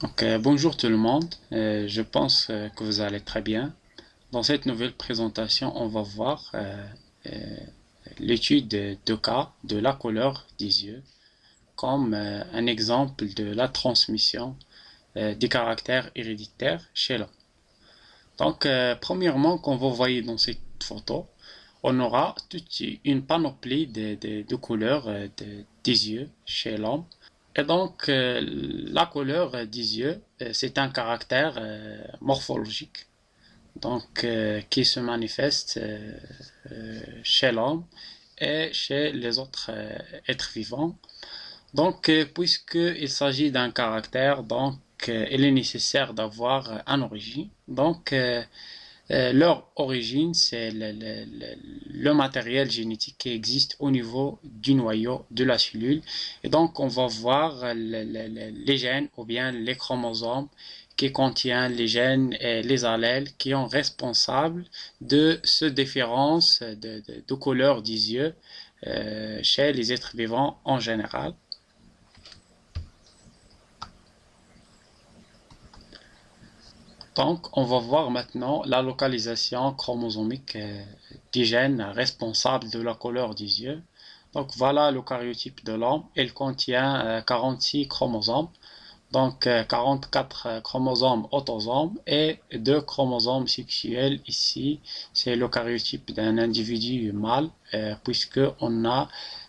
Bonjour tout le monde. Je pense que vous allez très bien. Dans cette nouvelle présentation, on va voir l'étude de cas de la couleur des yeux comme un exemple de la transmission des caractères héréditaires chez l'homme. Premièrement, comme vous voyez dans cette photo, on aura toute une panoplie de couleurs des yeux chez l'homme. La couleur des yeux, c'est un caractère morphologique, qui se manifeste chez l'homme et chez les autres êtres vivants. Puisqu'il s'agit d'un caractère, il est nécessaire d'avoir un origine. Leur origine, c'est le matériel génétique qui existe au niveau du noyau de la cellule. Et donc, on va voir les gènes ou bien les chromosomes qui contiennent les gènes et les allèles qui sont responsables de ce différence de couleur des yeux chez les êtres vivants en général. Donc, on va voir maintenant la localisation chromosomique des gènes responsables de la couleur des yeux. Donc, voilà le karyotype de l'homme. Il contient 46 chromosomes, 44 chromosomes autosomes et 2 chromosomes sexuels ici. C'est le karyotype d'un individu mâle, puisque on a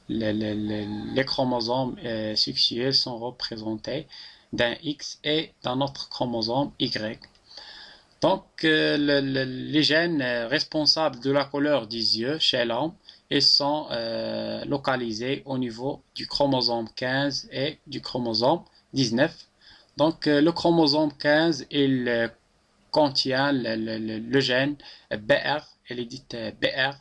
les chromosomes sexuels sont représentés d'un X et d'un autre chromosome Y. Les gènes responsables de la couleur des yeux chez l'homme, ils sont localisés au niveau du chromosome 15 et du chromosome 19. Le chromosome 15, il contient le gène BR, elle est dite BR.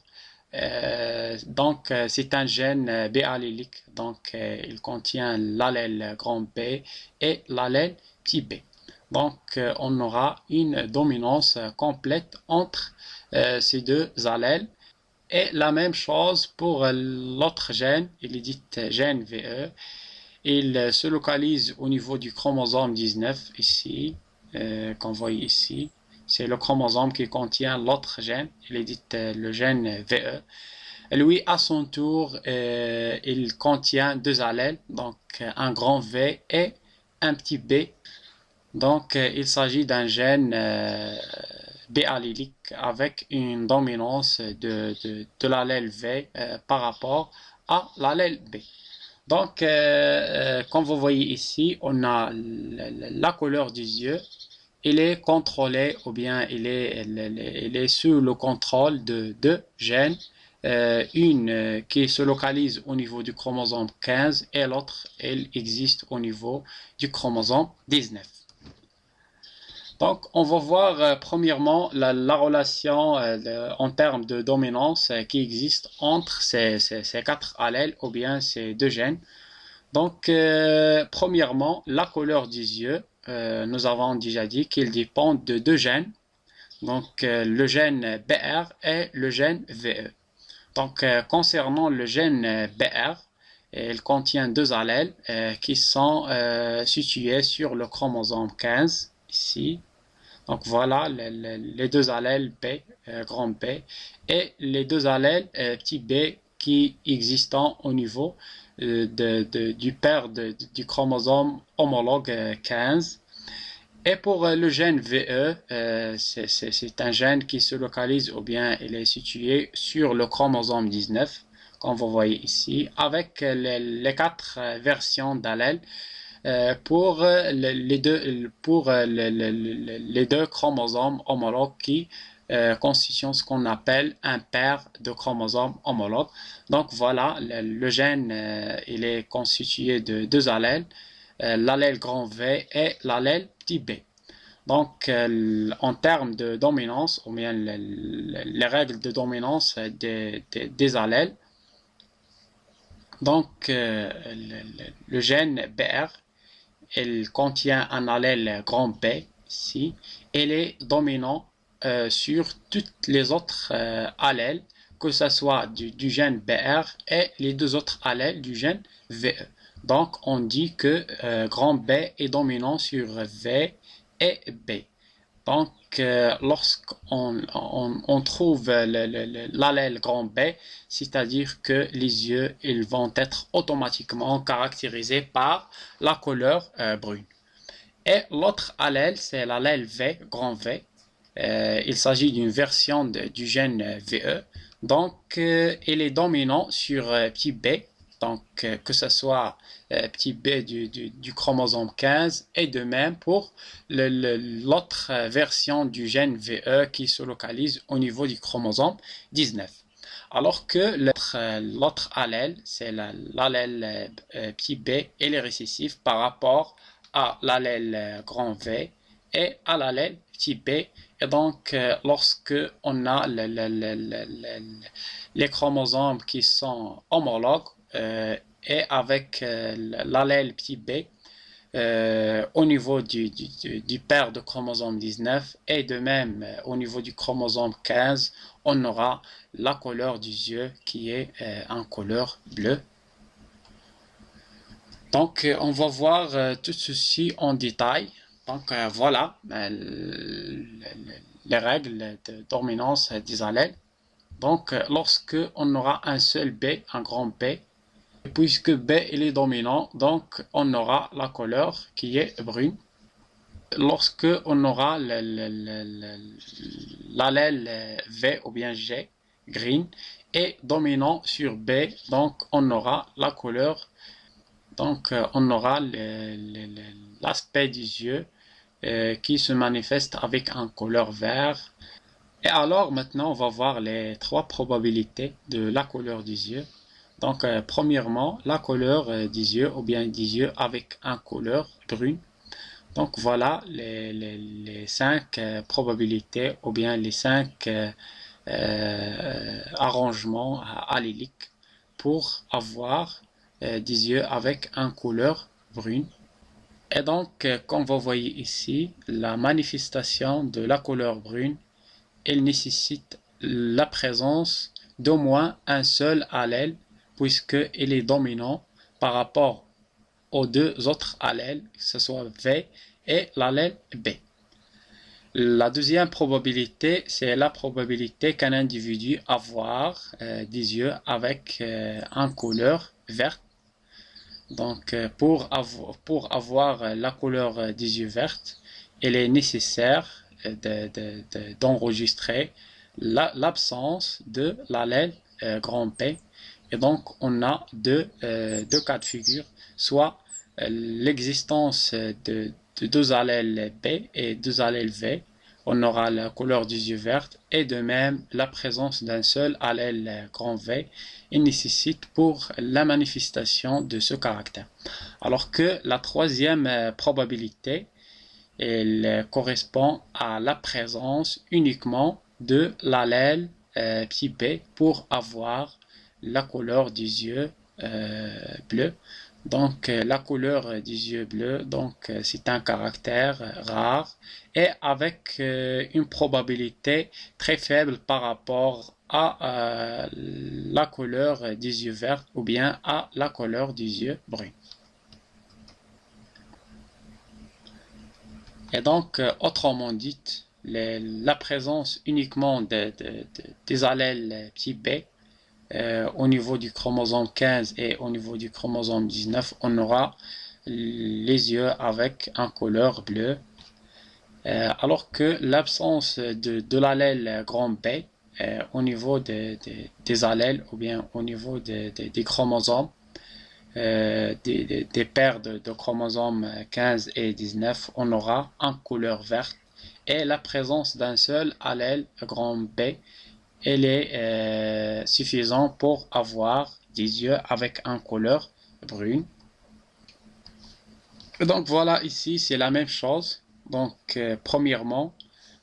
C'est un gène B-allélique, il contient l'allèle grand B et l'allèle petit b. On aura une dominance complète entre ces deux allèles. Et la même chose pour l'autre gène, il est dit gène VE. Il se localise au niveau du chromosome 19 ici, qu'on voit ici. C'est le chromosome qui contient l'autre gène, il est dit le gène VE. Lui, à son tour, il contient deux allèles, un grand V et un petit B. Il s'agit d'un gène B-allélique avec une dominance de l'allèle V par rapport à l'allèle B. Comme vous voyez ici, on a la couleur des yeux. Il est contrôlé ou bien il est sous le contrôle de deux gènes. Une qui se localise au niveau du chromosome 15 et l'autre, elle existe au niveau du chromosome 19. On va voir premièrement la relation en termes de dominance qui existe entre ces quatre allèles ou bien ces deux gènes. Premièrement, la couleur des yeux, nous avons déjà dit qu'il dépend de deux gènes, le gène BR et le gène VE. Concernant le gène BR, il contient deux allèles qui sont situés sur le chromosome 15, ici. Voilà les deux allèles B, grand B, et les deux allèles petit b qui existent au niveau du paire du chromosome homologue 15. Et pour le gène VE, c'est un gène qui se localise ou bien il est situé sur le chromosome 19, comme vous voyez ici, avec les quatre versions d'allèles pour les deux chromosomes homologues qui constituent ce qu'on appelle un paire de chromosomes homologues. Voilà, le gène il est constitué de deux allèles, l'allèle grand V et l'allèle petit b. En termes de dominance, ou bien les règles de dominance des allèles, le gène BR, il contient un allèle grand B ici. Il est dominant sur toutes les autres allèles, que ce soit du gène BR et les deux autres allèles du gène VE. Donc, on dit que grand B est dominant sur V et B. Donc, lorsqu'on trouve l'allèle grand B, c'est-à-dire que les yeux ils vont être automatiquement caractérisés par la couleur brune. Et l'autre allèle, c'est l'allèle V, grand V. Il s'agit d'une version du gène VE. Donc, il est dominant sur petit b. Donc, que ce soit petit b du chromosome 15 et de même pour l'autre version du gène VE qui se localise au niveau du chromosome 19. Alors que l'autre allèle, c'est l'allèle petit b, il est récessif par rapport à l'allèle grand V et à l'allèle petit b. Et donc, lorsque on a les chromosomes qui sont homologues et avec l'allèle petit b au niveau du père de chromosome 19 et de même au niveau du chromosome 15, on aura la couleur des yeux qui est en couleur bleue. Donc, on va voir tout ceci en détail. Donc, voilà les règles de dominance des allèles. Donc, lorsque on aura un seul B, un grand B, puisque B il est dominant, donc on aura la couleur qui est brune. Lorsque on aura l'allèle V ou bien G, green, est dominant sur B, donc on aura la couleur. Donc, on aura l'aspect des yeux qui se manifeste avec un couleur vert. Et alors, maintenant, on va voir les trois probabilités de la couleur des yeux. Donc, premièrement, la couleur des yeux ou bien des yeux avec un couleur brune. Donc, voilà les cinq probabilités ou bien les cinq arrangements alléliques pour avoir des yeux avec un couleur brune. Et donc, comme vous voyez ici, la manifestation de la couleur brune, elle nécessite la présence d'au moins un seul allèle, puisqu'il est dominant par rapport aux deux autres allèles, que ce soit V et l'allèle B. La deuxième probabilité, c'est la probabilité qu'un individu avoir des yeux avec une couleur verte. Donc, pour avoir la couleur des yeux vertes, il est nécessaire d'enregistrer l'absence de l'allèle grand P. Et donc, on a deux cas de figure, soit l'existence de deux allèles B et deux allèles V, on aura la couleur des yeux vertes, et de même la présence d'un seul allèle grand V, il nécessite pour la manifestation de ce caractère. Alors que la troisième probabilité, elle correspond à la présence uniquement de l'allèle petit b pour avoir la couleur des yeux bleus. Donc, la couleur des yeux bleus, donc c'est un caractère rare et avec une probabilité très faible par rapport à la couleur des yeux verts ou bien à la couleur des yeux bruns. Et donc, autrement dit, la présence uniquement des allèles petit b au niveau du chromosome 15 et au niveau du chromosome 19, on aura les yeux avec un couleur bleu, alors que l'absence de l'allèle grand B au niveau des allèles ou bien au niveau des chromosomes, des paires de chromosomes 15 et 19, on aura en couleur verte et la présence d'un seul allèle grand B, elle est suffisante pour avoir des yeux avec une couleur brune. Donc voilà, ici c'est la même chose. Donc premièrement,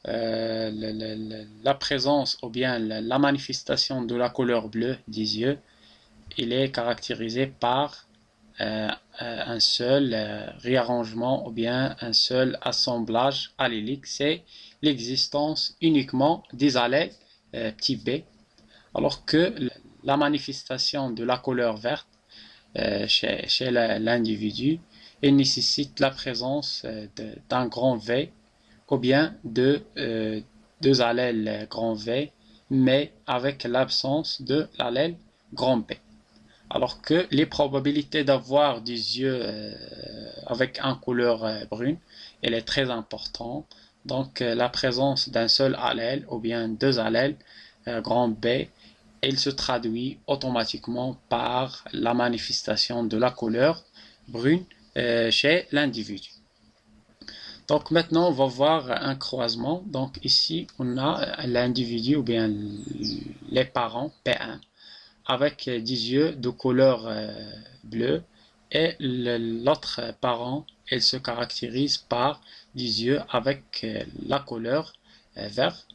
la présence ou bien la manifestation de la couleur bleue des yeux, il est caractérisé par un seul réarrangement ou bien un seul assemblage allélique, c'est l'existence uniquement des allèles petit b, alors que la manifestation de la couleur verte, chez l'individu et nécessite la présence d'un grand V ou bien de deux allèles grand V, mais avec l'absence de l'allèle grand B. Alors que les probabilités d'avoir des yeux avec une couleur brune, elle est très importante. Donc la présence d'un seul allèle ou bien deux allèles grand B, elle se traduit automatiquement par la manifestation de la couleur brune chez l'individu. Donc maintenant, on va voir un croisement. Donc ici, on a l'individu ou bien les parents P1 avec des yeux de couleur bleue et l'autre parent, elle se caractérise par des yeux avec la couleur vert.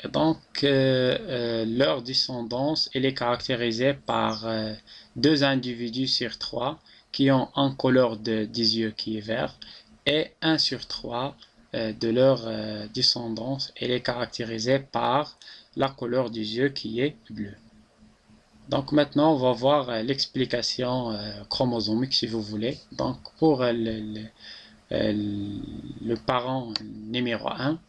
Et donc, leur descendance, elle est caractérisée par deux individus sur trois qui ont un couleur des yeux qui est vert et 1 sur 3 de leur descendance, elle est caractérisée par la couleur des yeux qui est bleue. Donc maintenant, on va voir l'explication chromosomique si vous voulez. Donc pour le parent numéro 1,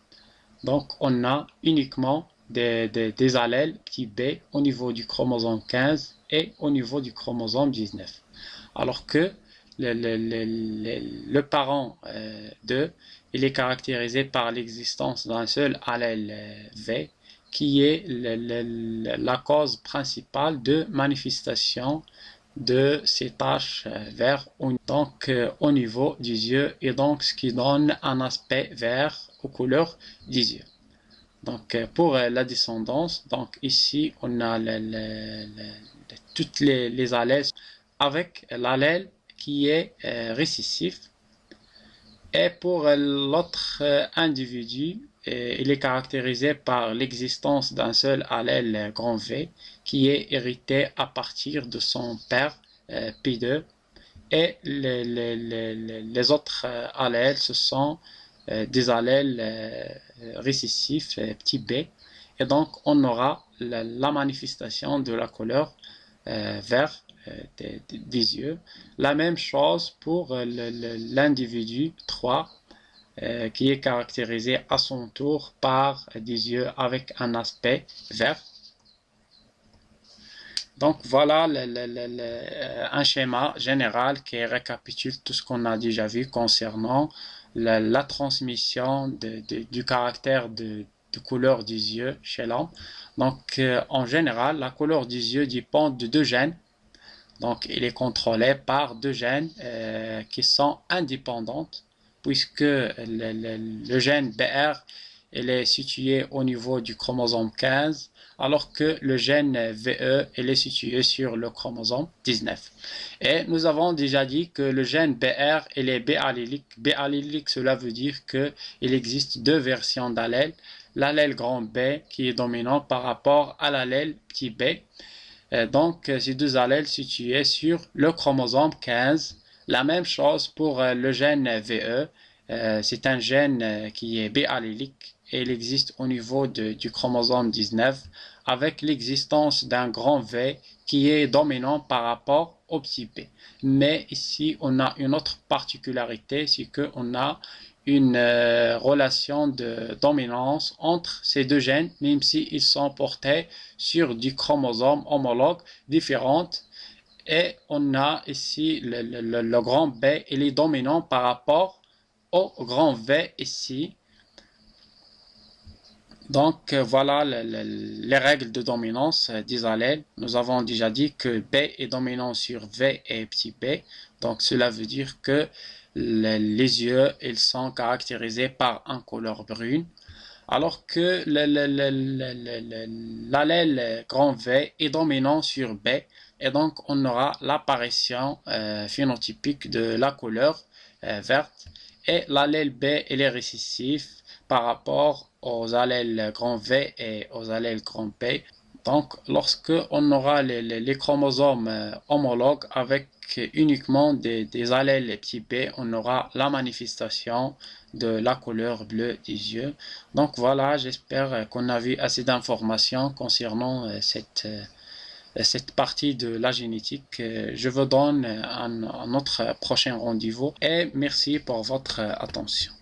donc on a uniquement des allèles petit b au niveau du chromosome 15 et au niveau du chromosome 19. Alors que le parent 2, il est caractérisé par l'existence d'un seul allèle V qui est la cause principale de manifestation de ces taches vertes donc au niveau des yeux et donc ce qui donne un aspect vert aux couleurs des yeux. Donc pour la descendance, donc ici on a toutes les allèles avec l'allèle qui est récessif. Et pour l'autre individu, il est caractérisé par l'existence d'un seul allèle grand V qui est hérité à partir de son père P2 et les autres allèles ce sont des allèles récessifs petit b et donc on aura la manifestation de la couleur vert des yeux. La même chose pour l'individu 3 qui est caractérisé à son tour par des yeux avec un aspect vert. Donc voilà un schéma général qui récapitule tout ce qu'on a déjà vu concernant la transmission du caractère de couleur des yeux chez l'homme. Donc en général, la couleur des yeux dépend de deux gènes. Donc il est contrôlé par deux gènes qui sont indépendants puisque le gène BR il est situé au niveau du chromosome 15 alors que le gène VE il est situé sur le chromosome 19. Et nous avons déjà dit que le gène BR il est B-allélique. B-allélique cela veut dire qu'il existe deux versions d'allèle. L'allèle grand B qui est dominant par rapport à l'allèle petit b. Donc ces deux allèles situés sur le chromosome 15. La même chose pour le gène VE. C'est un gène qui est B-allélique et il existe au niveau du chromosome 19 avec l'existence d'un grand V qui est dominant par rapport au petit p. Mais ici, on a une autre particularité, c'est qu'on a une relation de dominance entre ces deux gènes, même s'ils sont portés sur des chromosomes homologues différentes. Et on a ici le grand B, il est dominant par rapport au grand V ici. Donc voilà les règles de dominance des allèles. Nous avons déjà dit que B est dominant sur V et petit b. Donc cela veut dire que les yeux ils sont caractérisés par une couleur brune. Alors que l'allèle grand V est dominant sur B. Et donc on aura l'apparition phénotypique de la couleur verte. Et l'allèle B il est récessif par rapport aux allèles grand V et aux allèles grand P. Donc, lorsque on aura les chromosomes homologues avec uniquement des allèles petit b, on aura la manifestation de la couleur bleue des yeux. Donc voilà, j'espère qu'on a vu assez d'informations concernant cette partie de la génétique. Je vous donne un autre prochain rendez-vous et merci pour votre attention.